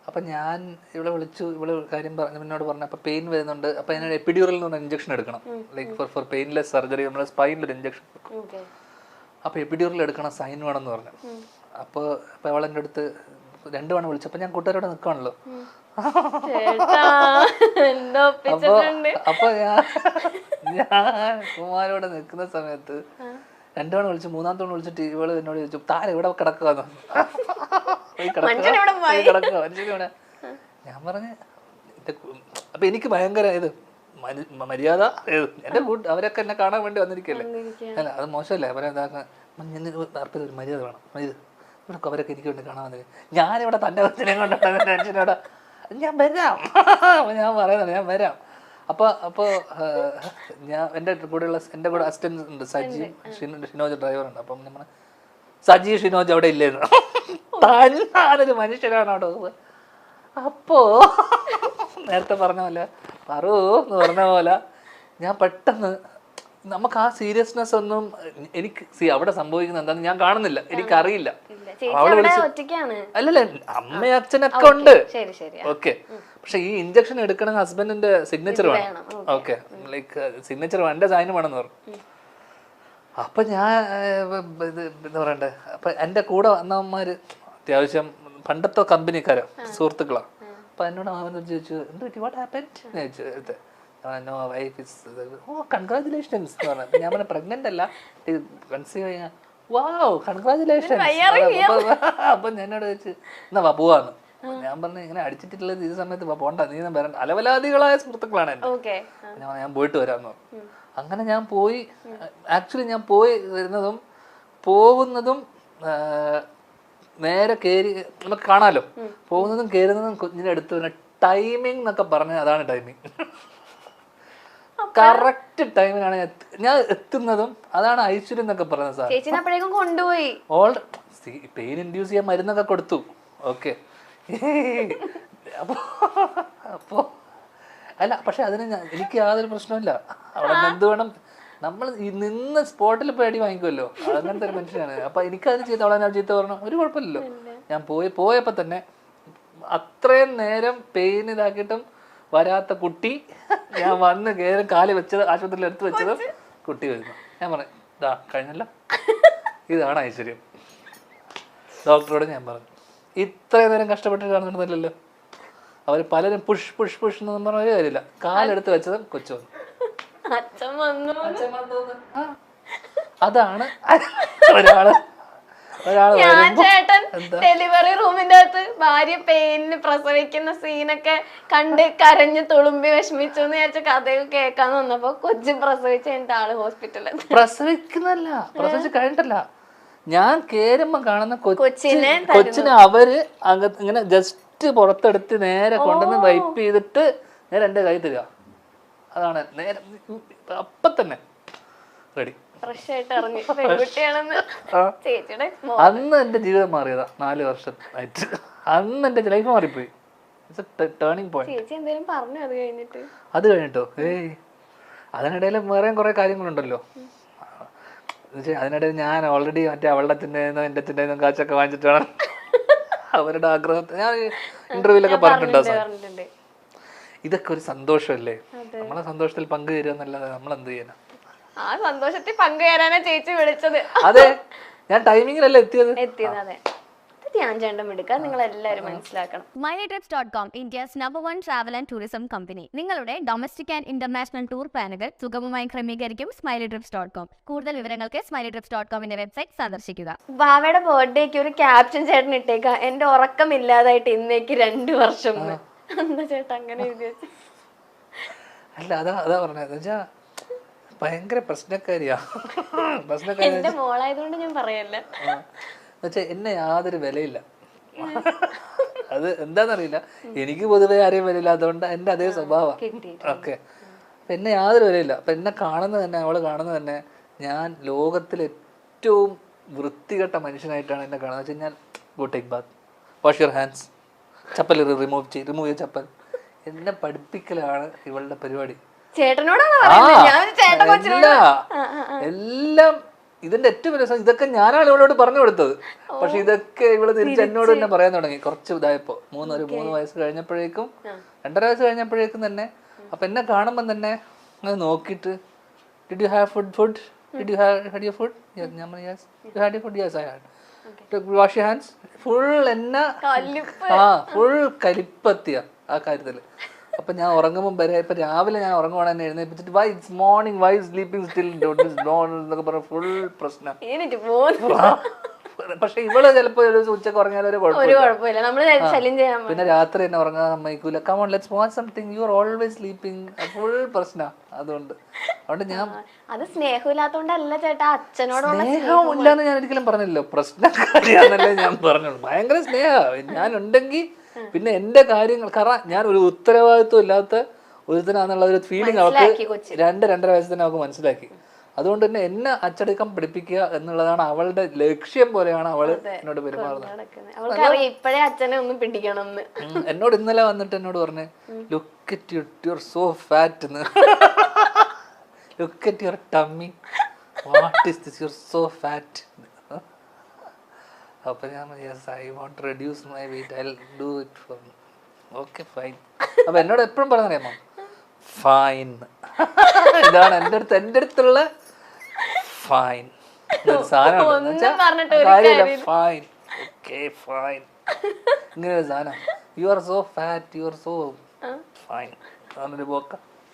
അപ്പം ഞാൻ ഇവിടെ വിളിച്ചു, ഇവിടെ കാര്യം എന്നോട് പറഞ്ഞു. അപ്പോൾ പെയിൻ വരുന്നുണ്ട്, അപ്പോൾ അതിനൊരു എപ്പിഡ്യൂറൽ എന്ന് പറഞ്ഞ ഇഞ്ചക്ഷൻ എടുക്കണം, ലൈക്ക് ഫോർ പെയിൻലെസ് സർജറി. നമ്മുടെ സ്പൈനിലൊരു ഇഞ്ചക്ഷൻ എടുക്കും. അപ്പോൾ എപ്പിഡ്യൂറൽ എടുക്കണം, സൈൻ വേണമെന്ന് പറഞ്ഞു. അപ്പോൾ അവളെൻ്റെ അടുത്ത് 2 തവണ വിളിച്ചപ്പോൾ ഞാൻ കൂട്ടുകാരോടെ നിൽക്കുകയാണല്ലോ. അപ്പോൾ ഞാൻ കുമാരോടെ നിൽക്കുന്ന സമയത്ത് 2 തവണ വിളിച്ചു. 3-ാമത്തെ തവണ വിളിച്ചിട്ട് ഇവള് എന്നോട് ചോദിച്ചു, താരം ഇവിടെ കിടക്കുക. ഞാൻ പറഞ്ഞ് അപ്പൊ എനിക്ക് ഭയങ്കര ഇത് മര്യാദ, എന്റെ അവരൊക്കെ എന്നെ കാണാൻ വേണ്ടി വന്നിരിക്കല്ലേ, അല്ല അത് മോശമല്ലേ. അവരെ ഒരു മര്യാദ വേണം. ഇത് ഇവിടെ അവരൊക്കെ എനിക്ക് വേണ്ടി കാണാൻ വന്നില്ല. ഞാനിവിടെ തന്റെ കൊച്ചിനെ കൊണ്ടുള്ള ടെൻഷനോടെ ഞാൻ വരാം. ഞാൻ പറയുന്നത് ഞാൻ വരാം. അപ്പോൾ ഞാൻ എൻ്റെ കൂടെ അസിസ്റ്റന്റ് ഉണ്ട്, സജി ഷിനോജ് ഡ്രൈവറുണ്ട്. അപ്പം നമ്മൾ സജി ഷിനോജ് അവിടെ ഇല്ലായിരുന്നു, താനൊരു മനുഷ്യനാണ് അവിടെ. അപ്പോ നേരത്തെ പറഞ്ഞ പോലെ പറൂ എന്ന് പറഞ്ഞ പോലെ ഞാൻ പെട്ടെന്ന്, നമുക്ക് ആ സീരിയസ്നെസ് ഒന്നും എനിക്ക് അവിടെ സംഭവിക്കുന്നത് എന്താന്ന് ഞാൻ കാണുന്നില്ല, എനിക്കറിയില്ല. അല്ലല്ല, അമ്മയും അച്ഛനൊക്കെ ഉണ്ട്, ഓക്കെ. പക്ഷെ ഈ ഇഞ്ചക്ഷൻ എടുക്കണമെങ്കിൽ ഹസ്ബൻഡിന്റെ സിഗ്നേച്ചർ വേണം, ഓക്കെ. ലൈക്ക് സിഗ്നേച്ചർ വേണം, എന്റെ സൈൻ വേണമെന്ന് പറഞ്ഞു. അപ്പൊ ഞാൻ എന്താ പറയണ്ടേ, അപ്പൊ എന്റെ കൂടെ വന്നവന്മാര് അത്യാവശ്യം പണ്ടത്തെ കമ്പനിക്കാരാ, സുഹൃത്തുക്കളാണ്. അപ്പൊ എന്നോട് അവൻ ചോദിച്ചു, എന്ത് പറ്റി, വാട്ട് ഹാപ്പൻഡ് ചോദിച്ചു. No wife is, oh congratulations എന്ന് പറഞ്ഞു. ഞാൻ പറഞ്ഞ പ്രഗ്നന്റ് അല്ല, കൺസീവ് ചെയ്യാൻ. Wow congratulations. അപ്പൊ എന്നോട് ചോദിച്ചു, എന്നാ പോവാന്ന്. ഞാൻ പറഞ്ഞു, ഇങ്ങനെ അടിച്ചിട്ടുള്ളത് ഈ സമയത്ത് പോണ്ട, നീ വരണ്ട. അലവലാദികളായ സുഹൃത്തുക്കളാണ് എന്റെ. ഞാൻ പോയിട്ട് വരാമെന്ന് പറഞ്ഞു. അങ്ങനെ ഞാൻ പോയി. ആക്ച്വലി ഞാൻ പോയി വരുന്നതും പോകുന്നതും നേരെ കയറി നമുക്ക് കാണാലോ, പോകുന്നതും കയറുന്നതും കുഞ്ഞിനെ അടുത്ത് തന്നെ ടൈമിംഗ് എന്നൊക്കെ പറഞ്ഞാൽ അതാണ് ടൈമിംഗ്. കറക്റ്റ് ടൈമിനാണ് ഞാൻ എത്തുന്നതും, അതാണ് ഐശ്വര്യം എന്നൊക്കെ പറഞ്ഞത്. സാർ കൊണ്ടുപോയി പെയിൻ ഇൻഡ്യൂസ് ചെയ്യാൻ മരുന്നൊക്കെ കൊടുത്തു, ഓക്കെ. അപ്പോ അല്ല, പക്ഷെ അതിന് എനിക്ക് യാതൊരു പ്രശ്നമില്ല. അവിടെ എന്ത് വേണം, നമ്മൾ നിന്ന് സ്പോട്ടിൽ പേടി വാങ്ങിക്കുമല്ലോ, അങ്ങനത്തെ ഒരു മനുഷ്യനാണ്. അപ്പൊ എനിക്കത് ചെയ്ത് അവളെ ഞാൻ ചീത്ത പറഞ്ഞു, ഒരു കുഴപ്പമില്ലല്ലോ. ഞാൻ പോയപ്പോ തന്നെ അത്രയും നേരം പെയിൻ ഇതാക്കിയിട്ടും വരാത്ത കുട്ടി, ഞാൻ വന്ന് കയറി കാല് വെച്ചത് ആശുപത്രിയിൽ എടുത്ത് വെച്ചതും കുട്ടി വരുന്നു. ഞാൻ പറഞ്ഞു, ഇതാ കഴിഞ്ഞല്ലോ, ഇതാണ് ഐശ്വര്യം. ഡോക്ടറോട് ഞാൻ പറഞ്ഞു, ഇത്രയും നേരം കഷ്ടപ്പെട്ട് കാണുന്നില്ലല്ലോ. അവർ പലരും പുഷ് പുഷ് പുഷ് എന്ന് പറഞ്ഞ ഒരു കാര്യമില്ല, കാലെടുത്ത് വെച്ചതും കൊച്ചു വന്നു. അതാണ് ഒരാള് ചേട്ടൻ ഡെലിവറി റൂമിന്റെ അകത്ത് ഭാര്യ പെയിന് പ്രസവിക്കുന്ന സീനൊക്കെ കണ്ട് കരഞ്ഞു തുളുമ്പി വിഷമിച്ചു എന്ന് വിചാരിച്ച കഥയൊക്കെ കേൾക്കാൻ വന്നപ്പോ കൊച്ചു പ്രസവിച്ച് കഴിഞ്ഞിട്ട് ആള് ഹോസ്പിറ്റലിൽ. പ്രസവിക്കുന്നല്ല, പ്രസവിച്ച് കഴിഞ്ഞിട്ടല്ല, ഞാൻ കേറുമ്പോ കാണുന്ന കൊച്ചിനെ അവര് ഇങ്ങനെ ജസ്റ്റ് പുറത്തെടുത്ത് നേരെ കൊണ്ടുവന്ന് വൈപ്പ് ചെയ്തിട്ട് നേരെ എന്റെ കൈ തരിക. അതാണ് നേരെ അപ്പൊ തന്നെ റെഡി. അന്ന് എന്റെ ജീവിതം മാറിയതാ, 4 വർഷം ആയിട്ട്. അന്ന് എന്റെ ലൈഫ് മാറിപ്പോയി. Turning point. അത് കഴിഞ്ഞിട്ടോ അതിനിടയിൽ വേറെയും കുറെ കാര്യങ്ങളുണ്ടല്ലോ. അതിനിടയിൽ ഞാൻ ഓൾറെഡി മറ്റേ അവളുടെ അച്ഛൻ്റെന്നും എന്റെ അച്ഛൻ്റെന്നും കാശൊക്കെ വാങ്ങിച്ചിട്ട് വേണം അവരുടെ ആഗ്രഹത്തെ ഞാൻ ഇന്റർവ്യൂലൊക്കെ പറഞ്ഞിട്ടുണ്ടോ. ഇതൊക്കെ ഒരു സന്തോഷമല്ലേ, നമ്മളെ സന്തോഷത്തിൽ പങ്കുചേരുക എന്നല്ലാതെ നമ്മൾ എന്ത് ചെയ്യാനാ. ആ സന്തോഷത്തിൽ പങ്കുചേരാനാ ചേച്ചി വിളിച്ചത്. അതെ, ഞാൻ ടൈമിങ്ങിലല്ലേ എത്തിയത്. അതെ, ഞാൻ ചേട്ടൻ എടുക്കാം, നിങ്ങൾ എല്ലാവരും മനസ്സിലാക്കണം. SmileTrips.com, India's #1 travel and tourism company. നിങ്ങളുടെ ഡൊമസ്റ്റിക് ആൻഡ് ഇന്റർനാഷണൽ ടൂർ പ്ലാനുകൾ സുഗമമായി ക്രമീകരിക്കും SmileTrips.com. കൂടുതൽ വിവരങ്ങൾക്ക് SmileTrips.com വെബ്സൈറ്റ് സന്ദർശിക്കുക. ബാവയുടെ ബർത്ത്ഡേക്ക് ഒരു ക്യാപ്ഷൻ ചേട്ടൻ ഇട്ടേക്കാം, എന്റെ ഉറക്കമില്ലാതായിട്ട് ഇന്നേക്ക് 2 വർഷം. എന്താ ചേട്ടാ അങ്ങനെ അല്ല, അതാ പറഞ്ഞത്, ഭയങ്കര പ്രശ്നക്കാരിയാ. എന്റെ മോളായതുകൊണ്ട് ഞാൻ പറയല്ല. എന്നെ യാതൊരു വിലയില്ല, അത് എന്താന്നറിയില്ല, എനിക്ക് പൊതുവെ ആരെയും വിലയില്ലാത്തതുകൊണ്ട് എന്റെ അതേ സ്വഭാവം, ഓക്കെ. അപ്പൊ എന്നെ യാതൊരു വിലയില്ല. അപ്പൊ എന്നെ കാണുന്നത് തന്നെ, അവള് കാണുന്നത് തന്നെ, ഞാൻ ലോകത്തിലെ ഏറ്റവും വൃത്തികെട്ട മനുഷ്യനായിട്ടാണ് എന്നെ കാണുന്നത്. വെച്ച് കഴിഞ്ഞാൽ go take Baat, wash your hands, chappal remove ചെയ്യ ചപ്പൽ. എന്നെ പഠിപ്പിക്കലാണ് ഇവളുടെ പരിപാടി. ചേട്ടനോടാണ് എല്ലാം ഇതിന്റെ ഏറ്റവും വലിയ രസം ഇതൊക്കെ ഞാനാണ് ഇവളോട് പറഞ്ഞു കൊടുത്തത്. പക്ഷെ ഇതൊക്കെ ഇവള് തിരിച്ച് എന്നോട് തന്നെ പറയാൻ തുടങ്ങി കുറച്ച് ഇതായപ്പോ. 3 വയസ്സ് കഴിഞ്ഞപ്പോഴേക്കും 2.5 വയസ്സ് കഴിഞ്ഞപ്പോഴേക്കും തന്നെ. അപ്പൊ എന്നെ കാണുമ്പോൾ തന്നെ അത് നോക്കിയിട്ട് did you have food did you had your food? ഞാൻ പറഞ്ഞു yes. You had your food? Yes I had. Wash your hands. Full എന്നെ ഫുൾ കലിപ്പത്തിയ ആ കാര്യത്തില്. അപ്പൊ ഞാൻ ഉറങ്ങുമ്പോൾ വരെ ഇപ്പൊ രാവിലെ ഞാൻ ഉറങ്ങുവാണ് എന്നെ എഴുന്നേപ്പിച്ചിട്ട് why it's morning why is sleeping still എന്നൊക്കെ പറഞ്ഞ ഫുൾ പ്രശ്നം. പക്ഷെ ഇവള് ചിലപ്പോ ഒരു ഉച്ചക്ക് ഉറങ്ങിയാലും ഒരു കുഴപ്പമില്ല. പിന്നെ രാത്രി തന്നെ ഉറങ്ങാൻ സമ്മതിക്കൂല. Come on let's watch something you are always sleeping. Full പ്രശ്നം. അതുകൊണ്ട് ഞാൻ അത് സ്നേഹമില്ലാത്തോണ്ടല്ല ചേട്ടാ, അച്ഛനോടുള്ള സ്നേഹം ഇല്ലാന്ന് ഞാൻ ഒരിക്കലും പറഞ്ഞില്ലല്ലോ. പ്രശ്നക്കാരിയാന്നല്ലേ ഞാൻ പറഞ്ഞോളൂ. ഭയങ്കര സ്നേഹ ഞാൻ ഉണ്ടെങ്കിൽ പിന്നെ എന്റെ കാര്യങ്ങൾ. കാരണം ഞാൻ ഒരു ഉത്തരവാദിത്വം ഇല്ലാത്ത ഒരുത്തനാന്നുള്ള ഒരു ഫീലിംഗ് അവൾക്ക് 2-2.5 വയസ്സ് തന്നെ അവൾക്ക് മനസ്സിലാക്കി. അതുകൊണ്ട് തന്നെ എന്നെ അച്ചടക്കം പഠിപ്പിക്കുക എന്നുള്ളതാണ് അവളുടെ ലക്ഷ്യം പോലെയാണ് അവള് എന്നോട് പെരുമാറുന്നത്. ഇപ്പഴേ അച്ഛനെ ഒന്ന് പിടിക്കണം. എന്നോട് ഇന്നലെ വന്നിട്ട് എന്നോട് പറഞ്ഞു look at you are so fat. Look at your tummy. What is this? You are so fat. അപ്പൊ ഞാൻ yes I want to reduce my weight. I will do it for me. Okay fine. അപ്പൊ എന്നോട് എപ്പോഴും പറഞ്ഞറിയാമോ fine. ഇതാണ് എൻ്റെ അടുത്തുള്ള fine സാധനം. Fine okay fine ഇങ്ങനെ ഒരു സാധനം. U are so fat U are so fine. അതൊരു പോക്ക.